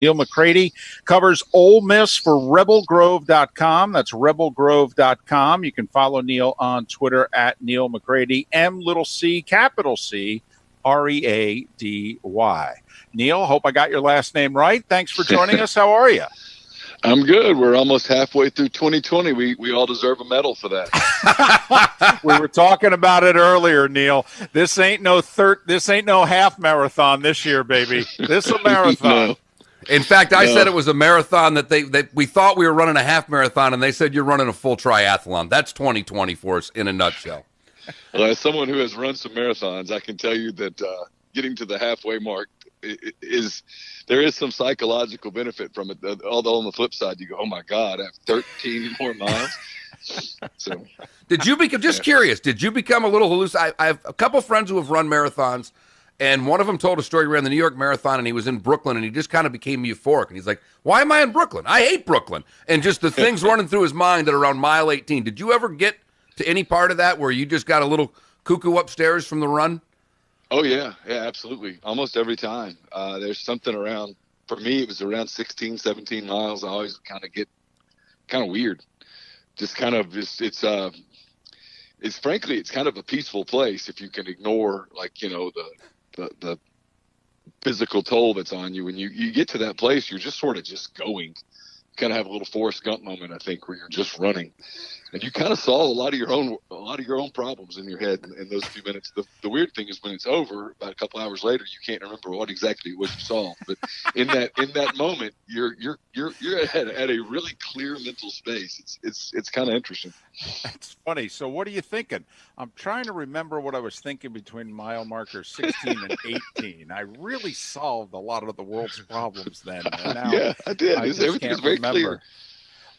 Neal McCready covers Ole Miss for rebelgrove.com. That's rebelgrove.com. You can follow Neal on Twitter at Neal McCready, M-C, capital C, Ready. Neal, hope I got your last name right. Thanks for joining us. How are you? I'm good. We're almost halfway through 2020. We all deserve a medal for that. We were talking about it earlier, Neal. This ain't no half marathon this year, baby. This is a marathon. No. In fact, I said it was a marathon that we thought we were running a half marathon, and they said you're running a full triathlon. That's 2020 for us in a nutshell. Well, as someone who has run some marathons, I can tell you that getting to the halfway mark there is some psychological benefit from it. Although on the flip side, you go, "Oh my God, I have 13 more miles." So, did you become curious? Did you become a little hallucinated? I have a couple friends who have run marathons. And one of them told a story around the New York Marathon, and he was in Brooklyn, and he just kind of became euphoric. And he's like, why am I in Brooklyn? I hate Brooklyn. And just the things running through his mind at around mile 18. Did you ever get to any part of that where you just got a little cuckoo upstairs from the run? Oh, yeah. Yeah, absolutely. Almost every time. There's something around, for me, it was around 16, 17 miles. I always kind of get kind of weird. Just kind of, it's frankly, it's kind of a peaceful place if you can ignore, like, you know, the physical toll that's on you. When you get to that place, you're just sort of just going. You kind of have a little Forrest Gump moment, I think, where you're just running, and you kind of solve a lot of your own problems in your head in those few minutes. The weird thing is when it's over, about a couple hours later, you can't remember what exactly it was you solved. But in that moment, you're at a really clear mental space. It's kind of interesting. It's funny. So what are you thinking? I'm trying to remember what I was thinking between mile marker 16 and 18. I really solved a lot of the world's problems then. And now yeah, I did. Everything is very clear.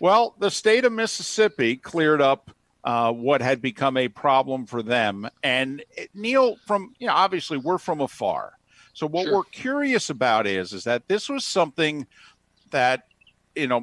Well, the state of Mississippi cleared up what had become a problem for them. And Neal, obviously we're from afar. So what we're curious about is that this was something that,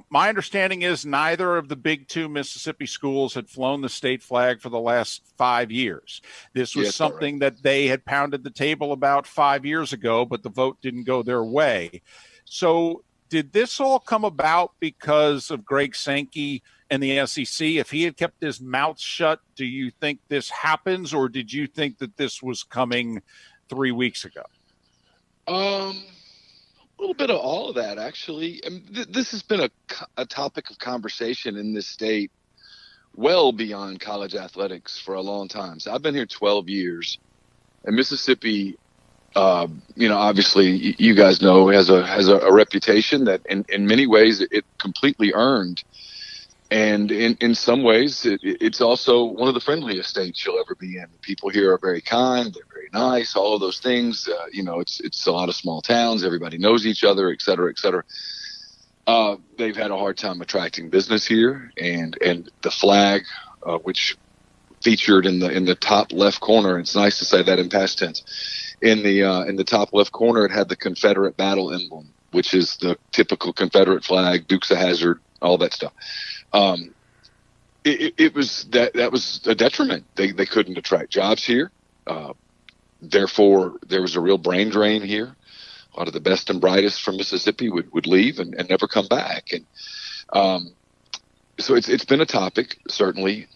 my understanding is neither of the big two Mississippi schools had flown the state flag for the last 5 years. This was something that they had pounded the table about 5 years ago, but the vote didn't go their way. So did this all come about because of Greg Sankey and the SEC? If he had kept his mouth shut, do you think this happens, or did you think that this was coming 3 weeks ago? A little bit of all of that, actually. This has been a topic of conversation in this state well beyond college athletics for a long time. So I've been here 12 years, and Mississippi, obviously, you guys know, has a reputation that in many ways it completely earned. And in some ways, it's also one of the friendliest states you'll ever be in. The people here are very kind. They're very nice, all of those things. It's a lot of small towns. Everybody knows each other, et cetera, et cetera. They've had a hard time attracting business here. And the flag, which featured in the top left corner, it's nice to say that in past tense, in the top left corner, it had the Confederate battle emblem, which is the typical Confederate flag, Dukes of Hazzard, all that stuff. It was a detriment. They couldn't attract jobs here. Therefore, there was a real brain drain here. A lot of the best and brightest from Mississippi would leave and never come back. And so it's been a topic, certainly.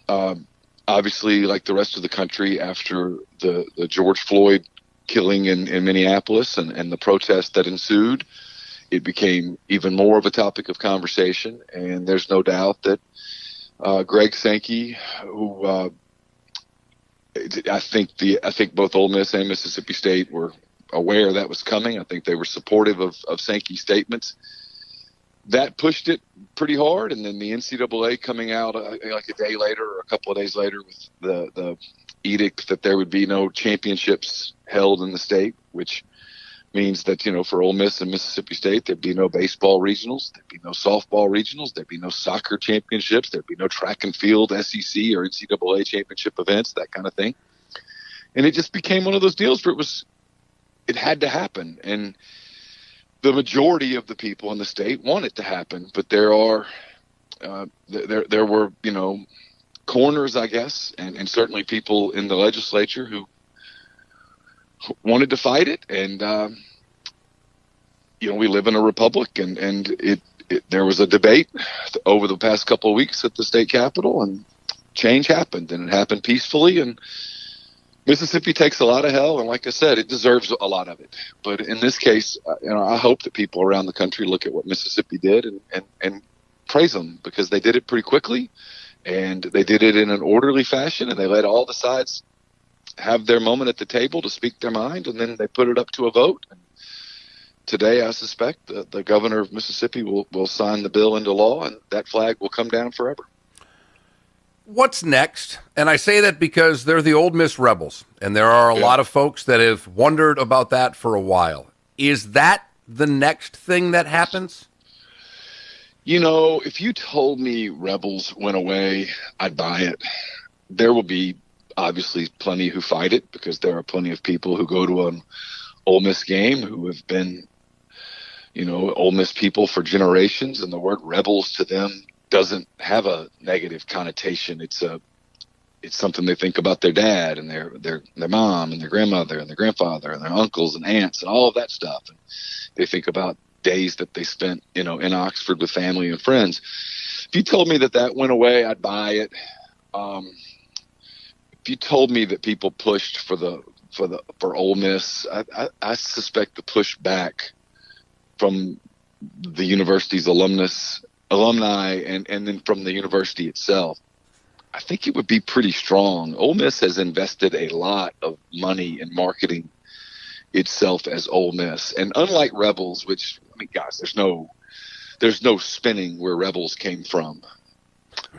Obviously, like the rest of the country, after the George Floyd killing in Minneapolis and the protest that ensued, it became even more of a topic of conversation. And there's no doubt that Greg Sankey, who I think both Ole Miss and Mississippi State were aware that was coming. I think they were supportive of Sankey's statements. That pushed it pretty hard. And then the NCAA coming out like a day later or a couple of days later with the edict that there would be no championships held in the state, which means that, for Ole Miss and Mississippi State, there'd be no baseball regionals, there'd be no softball regionals, there'd be no soccer championships, there'd be no track and field SEC or NCAA championship events, that kind of thing. And it just became one of those deals where it had to happen. And the majority of the people in the state want it to happen, but there were, corners, I guess, and certainly people in the legislature who wanted to fight it. And we live in a republic, and there was a debate over the past couple of weeks at the state capitol, and change happened, and it happened peacefully. And Mississippi takes a lot of hell, and like I said, it deserves a lot of it. But in this case, I hope that people around the country look at what Mississippi did and praise them, because they did it pretty quickly, and they did it in an orderly fashion, and they let all the sides have their moment at the table to speak their mind, and then they put it up to a vote. And today, I suspect the governor of Mississippi will sign the bill into law, and that flag will come down forever. What's next? And I say that because they're the Ole Miss Rebels, and there are a lot of folks that have wondered about that for a while. Is that the next thing that happens? If you told me Rebels went away, I'd buy it. There will be obviously plenty who fight it, because there are plenty of people who go to an Ole Miss game who have been, Ole Miss people for generations, and the word Rebels to them doesn't have a negative connotation. It's something they think about their dad and their mom and their grandmother and their grandfather and their uncles and aunts and all of that stuff. And they think about days that they spent, in Oxford with family and friends. If you told me that went away, I'd buy it. If you told me that people pushed for Ole Miss, I suspect the pushback from the university's alumni and then from the university itself, I think it would be pretty strong. Ole Miss has invested a lot of money in marketing itself as Ole Miss, and unlike Rebels, which, guys, there's no spinning where Rebels came from.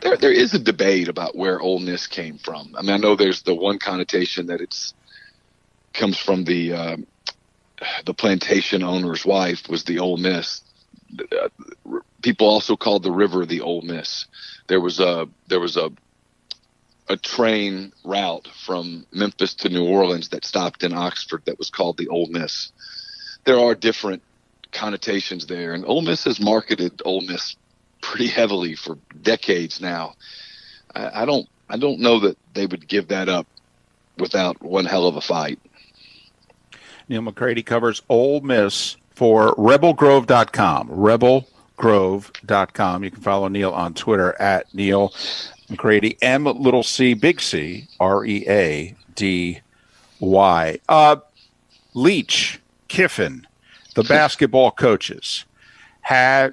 There is a debate about where Ole Miss came from. I know there's the one connotation that comes from the plantation owner's wife was the Ole Miss. People also called the river the Ole Miss. There was a train route from Memphis to New Orleans that stopped in Oxford that was called the Ole Miss. There are different connotations there, and Ole Miss has marketed Ole Miss pretty heavily for decades now. I don't know that they would give that up without one hell of a fight. Neal McCready covers Ole Miss for rebelgrove.com. rebelgrove.com. You can follow Neal on Twitter at Neal McCready, M-C, R-E-A-D-Y. Leach, Kiffin, the basketball coaches,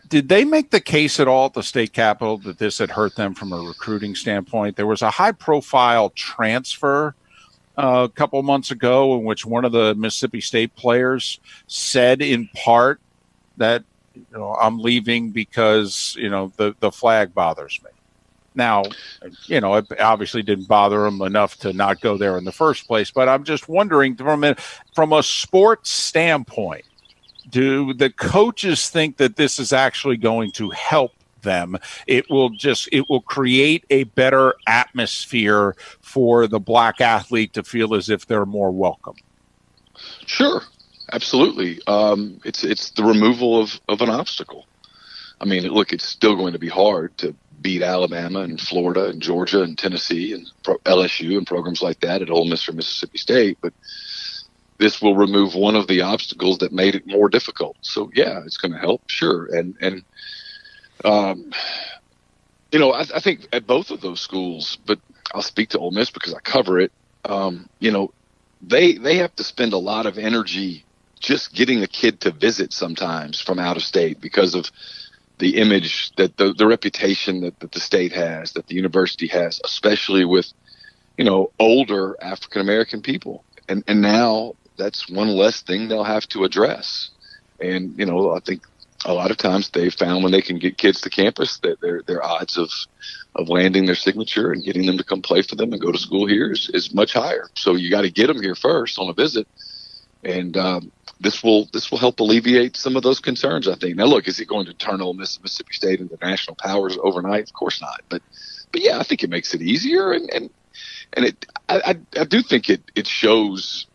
did they make the case at all at the state capitol that this had hurt them from a recruiting standpoint? There was a high-profile transfer a couple months ago in which one of the Mississippi State players said in part that, I'm leaving because, the flag bothers me. Now, it obviously didn't bother him enough to not go there in the first place, but I'm just wondering from a sports standpoint, do the coaches think that this is actually going to help them? It will create a better atmosphere for the black athlete to feel as if they're more welcome. Sure. Absolutely. It's the removal of an obstacle. Look, it's still going to be hard to beat Alabama and Florida and Georgia and Tennessee and LSU and programs like that at Ole Miss or Mississippi State, but this will remove one of the obstacles that made it more difficult. So yeah, it's going to help. Sure. And I think at both of those schools, but I'll speak to Ole Miss because I cover it. They have to spend a lot of energy just getting a kid to visit sometimes from out of state because of the image that the reputation that the state has, that the university has, especially with, older African-American people. And now that's one less thing they'll have to address. And, I think a lot of times they've found when they can get kids to campus that their odds of landing their signature and getting them to come play for them and go to school here is much higher. So you got to get them here first on a visit. And this will help alleviate some of those concerns, I think. Now, look, is it going to turn Ole Miss, Mississippi State into national powers overnight? Of course not. But yeah, I think it makes it easier, and I do think it shows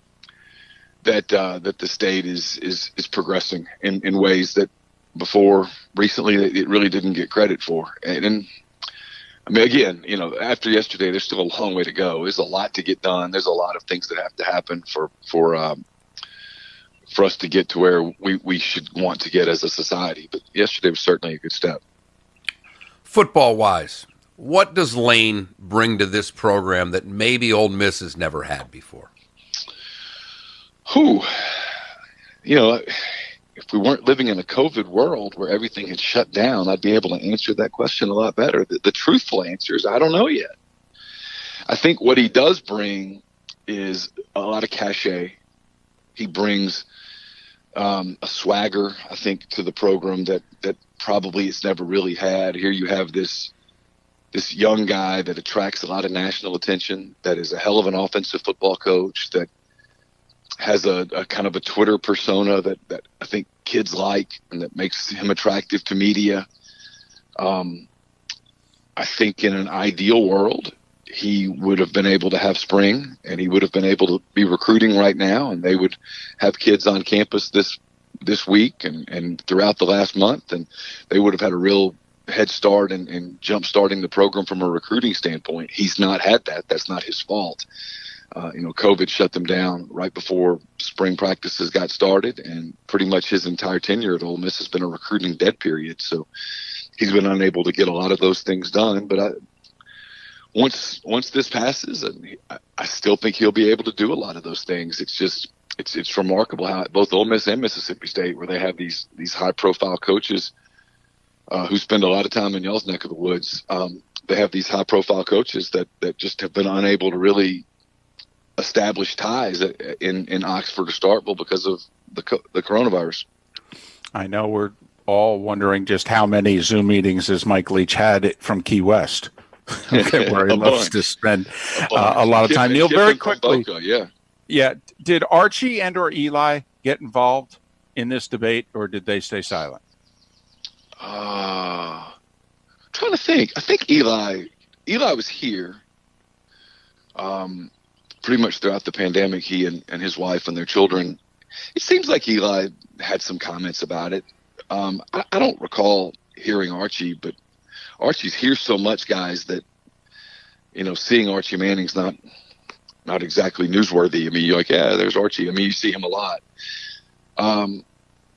that the state is progressing in ways that before recently it really didn't get credit for. And again, after yesterday, there's still a long way to go. There's a lot to get done. There's a lot of things that have to happen for for us to get to where we should want to get as a society. But yesterday was certainly a good step. Football-wise, what does Lane bring to this program that maybe Ole Miss has never had before? If we weren't living in a COVID world where everything had shut down, I'd be able to answer that question a lot better. The truthful answer is I don't know yet. I think what he does bring is a lot of cachet. He brings a swagger, I think, to the program that probably it's never really had. Here you have this young guy that attracts a lot of national attention, that is a hell of an offensive football coach, that has a kind of a Twitter persona that I think kids like and that makes him attractive to media. I think in an ideal world, he would have been able to have spring, and he would have been able to be recruiting right now, and they would have kids on campus this week and throughout the last month, and they would have had a real head start and jump starting the program from a recruiting standpoint. He's not had that. That's not his fault. COVID shut them down right before spring practices got started, and pretty much his entire tenure at Ole Miss has been a recruiting dead period. So he's been unable to get a lot of those things done. But once this passes, I still think he'll be able to do a lot of those things. It's remarkable how both Ole Miss and Mississippi State, where they have these high profile coaches who spend a lot of time in y'all's neck of the woods, they have these high profile coaches that just have been unable to really establish ties in Oxford or Starkville because of the coronavirus. I know we're all wondering just how many Zoom meetings has Mike Leach had from Key West, where he loves to spend a lot of time. Neal, very quickly. Boca, yeah. Did Archie and or Eli get involved in this debate, or did they stay silent? I'm trying to think. I think Eli was here. Pretty much throughout the pandemic, he and his wife and their children. It seems like Eli had some comments about it. I don't recall hearing Archie, but Archie's here so much, guys, that seeing Archie Manning's not exactly newsworthy. I mean, you're like, yeah, there's Archie. I mean, you see him a lot.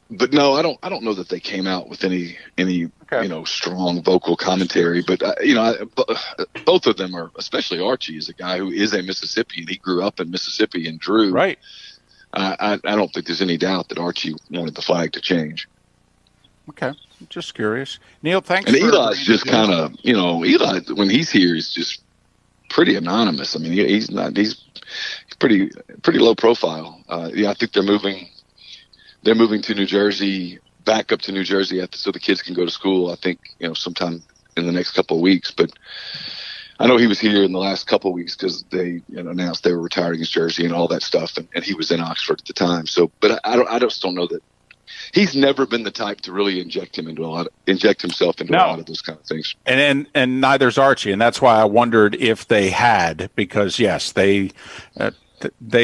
But no, I don't know that they came out with any okay, strong vocal commentary. But both of them are, especially Archie, is a guy who is a Mississippian. He grew up in Mississippi and Drew. Right. I don't think there's any doubt that Archie wanted the flag to change. Okay, just curious. Neal, thanks. And Eli's just kind of, Eli when he's here is just pretty anonymous. I mean, he's pretty low profile. I think they're moving to New Jersey, back up to New Jersey so the kids can go to school, I think, sometime in the next couple of weeks. But I know he was here in the last couple of weeks because they announced they were retiring his jersey and all that stuff. And he was in Oxford at the time. So, but I just don't know that he's never been the type to really inject himself into a lot of those kind of things. And neither's Archie. And that's why I wondered if they had, because yes, they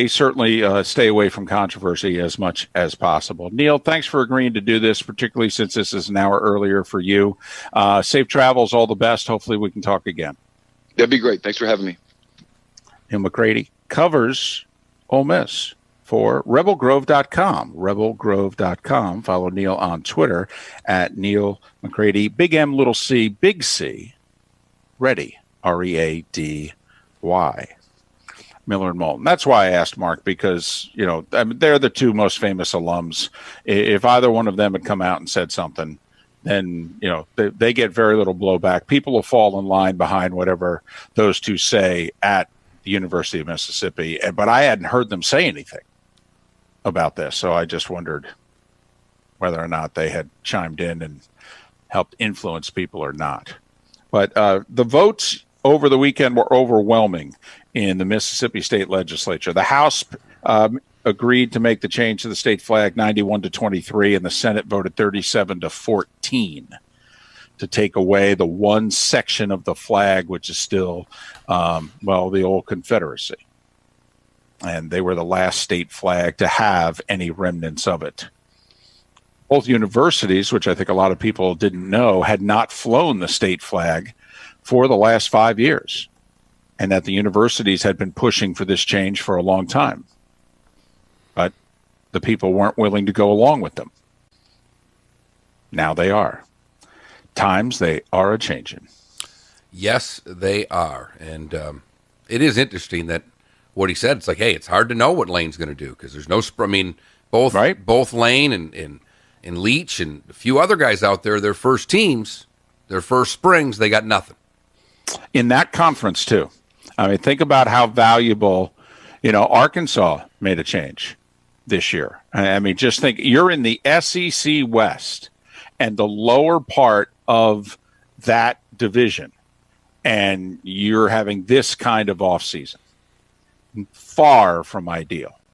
certainly stay away from controversy as much as possible. Neal, thanks for agreeing to do this, particularly since this is an hour earlier for you. Safe travels, all the best. Hopefully we can talk again. That'd be great. Thanks for having me. Neal McCready covers Ole Miss for rebelgrove.com. Rebelgrove.com. Follow Neal on Twitter at Neal McCready. Big M, little C, big C, Ready, Ready. Miller and Moulton. That's why I asked Mark, because, they're the two most famous alums. If either one of them had come out and said something, then, they get very little blowback. People will fall in line behind whatever those two say at the University of Mississippi. But I hadn't heard them say anything about this. So I just wondered whether or not they had chimed in and helped influence people or not. But the votes over the weekend were overwhelming in the Mississippi State Legislature. The House agreed to make the change to the state flag 91-23, and the Senate voted 37-14 to take away the one section of the flag which is still, the old Confederacy. And they were the last state flag to have any remnants of it. Both universities, which I think a lot of people didn't know, had not flown the state flag for the last 5 years, and that the universities had been pushing for this change for a long time. But the people weren't willing to go along with them. Now they are. Times they are a changing. Yes, they are. And it is interesting that what he said, it's like, hey, it's hard to know what Lane's going to do because there's no I mean, both Lane and Leach and a few other guys out there, their first teams, their first springs, they got nothing. In that conference, too. I mean, think about how valuable, Arkansas made a change this year. I mean, just think, you're in the SEC West and the lower part of that division, and you're having this kind of offseason. Far from ideal.